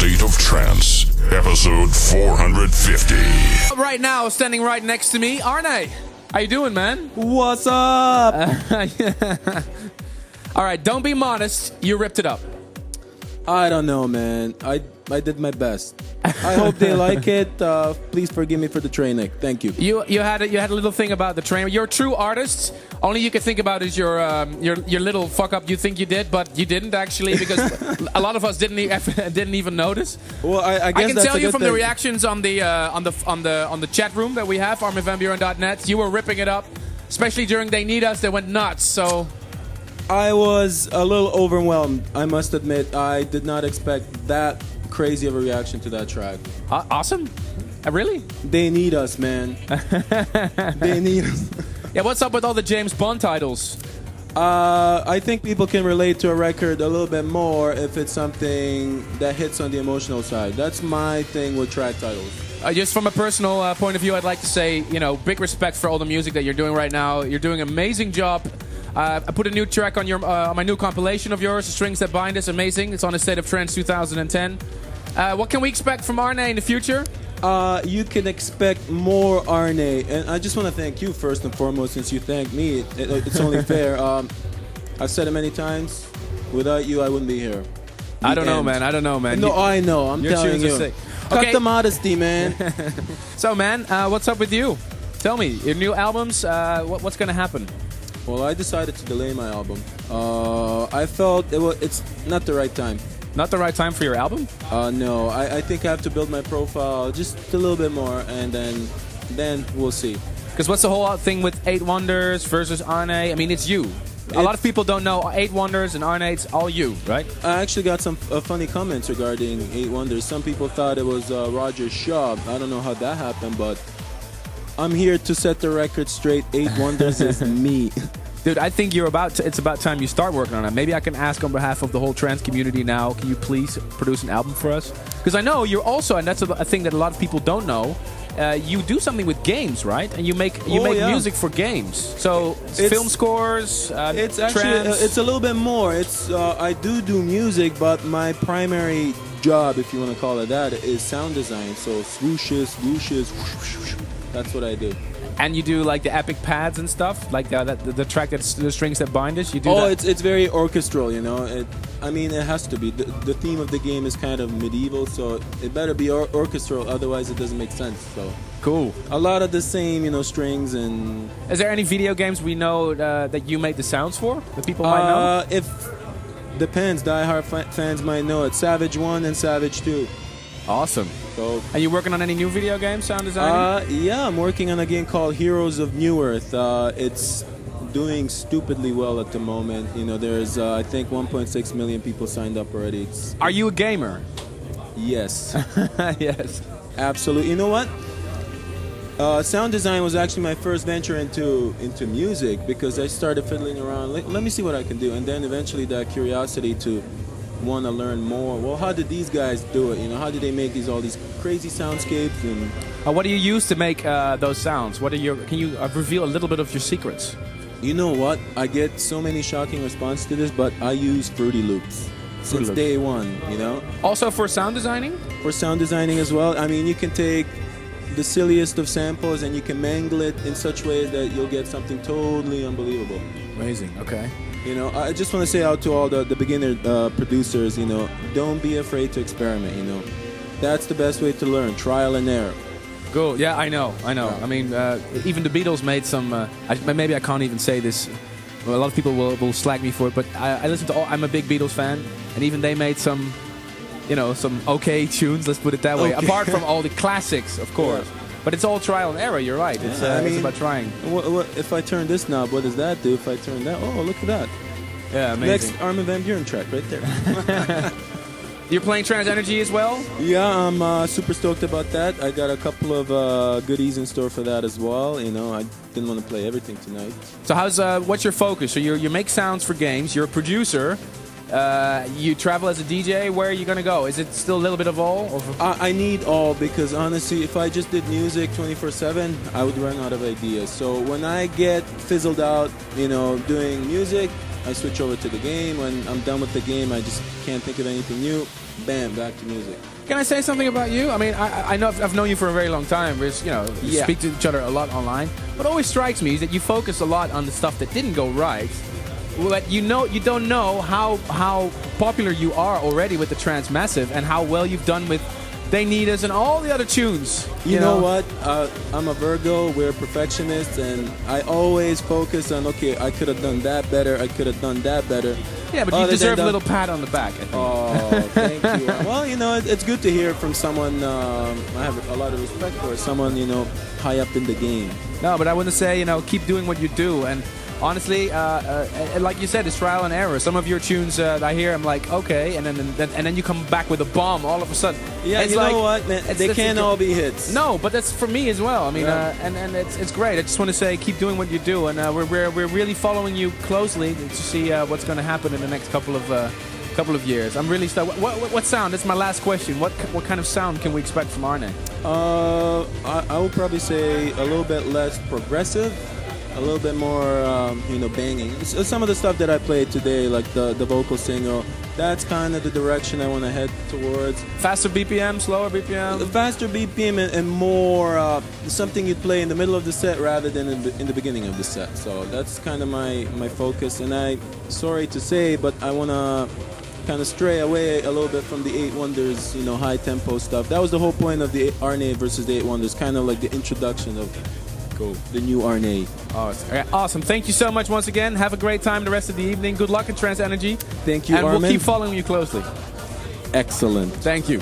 State of Trance, episode 450. Right now, standing right next to me, Arnej. How you doing, man? What's up? All right, don't be modest. You ripped it up. I don't know, man. I did my best. I hope they like it. Please forgive me for the training. Thank you. You had a little thing about the train. You're a true artist. Only you can think about is your little fuck up you think you did, but you didn't actually, because a lot of us didn't even notice. Well, I guess I can that's tell a you good from thing. the reactions on the chat room that we have, arminvanburen.net, you were ripping it up, especially during They Need Us. They went nuts. So I was a little overwhelmed, I must admit. I did not expect that crazy of a reaction to that track. awesome. Really? They need us, man. They need us. Yeah, what's up with all the James Bond titles? I think people can relate to a record a little bit more if it's something that hits on the emotional side. That's my thing with track titles. Just from a personal point of view, I'd like to say, big respect for all the music that you're doing right now. You're doing an amazing job. I put a new track on my new compilation of yours, Strings That Bind Us. Amazing. It's on the State of Trance 2010. What can we expect from Arnej in the future? You can expect more Arnej, and I just want to thank you first and foremost, since you thanked me. It's only fair. I've said it many times. Without you, I wouldn't be here. I don't know, man. No, I know. I'm telling you. Sick. Cut Okay. the modesty, man. So, man, what's up with you? Tell me, your new albums. What's going to happen? Well, I decided to delay my album. I felt it's not the right time. Not the right time for your album? No, I think I have to build my profile just a little bit more, and then we'll see. Because what's the whole thing with 8 Wonders versus Arnej? I mean, it's you. A lot of people don't know 8 Wonders and Arnej, it's all you, right? I actually got some funny comments regarding 8 Wonders. Some people thought it was Roger Shaw. I don't know how that happened, but I'm here to set the record straight. 8 Wonders is me. Dude, I think it's about time you start working on it. Maybe I can ask on behalf of the whole trance community now, can you please produce an album for us? Because I know you're also, and that's a thing that a lot of people don't know, you do something with games, right? And you make music for games. So it's film scores, it's actually trance. it's a little bit more. It's I do music, but my primary job, if you want to call it that, is sound design. So swooshes, whooshes, whoosh, whoosh. That's what I do. And you do like the epic pads and stuff, like the track that's the Strings That Bind Us. You do. That? It's very orchestral, you know. It has to be. The theme of the game is kind of medieval, so it better be orchestral. Otherwise, it doesn't make sense. So cool. A lot of the same, strings and. Is there any video games we know that you made the sounds for that people might know? If depends, diehard fans might know it. Savage 1 and Savage 2. Awesome. So, are you working on any new video games, sound designing? Yeah, I'm working on a game called Heroes of New Earth. It's doing stupidly well at the moment. There's I think 1.6 million people signed up already. Are you a gamer? Yes. Yes. Absolutely. You know what? Sound design was actually my first venture into music, because I started fiddling around. Let me see what I can do, and then eventually that curiosity to want to learn more. Well, how did these guys do it? How did they make all these crazy soundscapes? And what do you use to make those sounds? Can you reveal a little bit of your secrets? You know what? I get so many shocking responses to this, but I use Fruity Loops since day one. Also for sound designing? For sound designing as well. I mean, you can take the silliest of samples and you can mangle it in such ways that you'll get something totally unbelievable. Amazing. Okay. I just want to say out to all the beginner producers, don't be afraid to experiment, That's the best way to learn, trial and error. Cool. Yeah, I know. Yeah. I mean, even the Beatles made some, maybe I can't even say this. Well, a lot of people will slag me for it, but I listen to I'm a big Beatles fan, and even they made some, some okay tunes, let's put it that way. Okay. Apart from all the classics, of course. Yeah. But it's all trial and error, you're right. It's about trying. What, if I turn this knob, what does that do? If I turn that, oh, look at that. Yeah, amazing. Next Armin van Buren track right there. You're playing Trans Energy as well? Yeah, I'm super stoked about that. I got a couple of goodies in store for that as well. I didn't want to play everything tonight. So what's your focus? So you make sounds for games, you're a producer. You travel as a DJ. Where are you going to go? Is it still a little bit of all? I need all, because honestly, if I just did music 24/7, I would run out of ideas. So when I get fizzled out, doing music, I switch over to the game. When I'm done with the game, I just can't think of anything new. Bam, back to music. Can I say something about you? I mean, I know I've known you for a very long time. We speak to each other a lot online. What always strikes me is that you focus a lot on the stuff that didn't go right. But you don't know how popular you are already with the Transmassive and how well you've done with They Need Us and all the other tunes. You know what? I'm a Virgo. We're perfectionists, and I always focus on, okay, I could have done that better. I could have done that better. Yeah, but you deserve a little pat on the back, I think. Oh, thank you. Well, it's good to hear from someone I have a lot of respect for, someone, high up in the game. No, but I want to say, keep doing what you do. And honestly, like you said, it's trial and error. Some of your tunes I hear, I'm like, okay, and then you come back with a bomb all of a sudden. Yeah, it's you know what, man? They can't all be hits. No, but that's for me as well. I mean, and it's great. I just want to say, keep doing what you do, and we're really following you closely to see what's going to happen in the next couple of years. I'm really stoked. What sound? That's my last question. What kind of sound can we expect from Arnej? I would probably say a little bit less progressive. A little bit more, banging. Some of the stuff that I played today, like the vocal single, that's kind of the direction I want to head towards. Faster BPM, slower BPM? The faster BPM and more something you'd play in the middle of the set rather than in the beginning of the set. So that's kind of my focus. And sorry to say, but I want to kind of stray away a little bit from the Eight Wonders, high tempo stuff. That was the whole point of the Arnej versus the Eight Wonders, kind of like the introduction of the new Arnej. Awesome. Thank you so much once again. Have a great time the rest of the evening. Good luck at Trans Energy. Thank you, and Armin. we'll keep following you closely. Excellent. Thank you.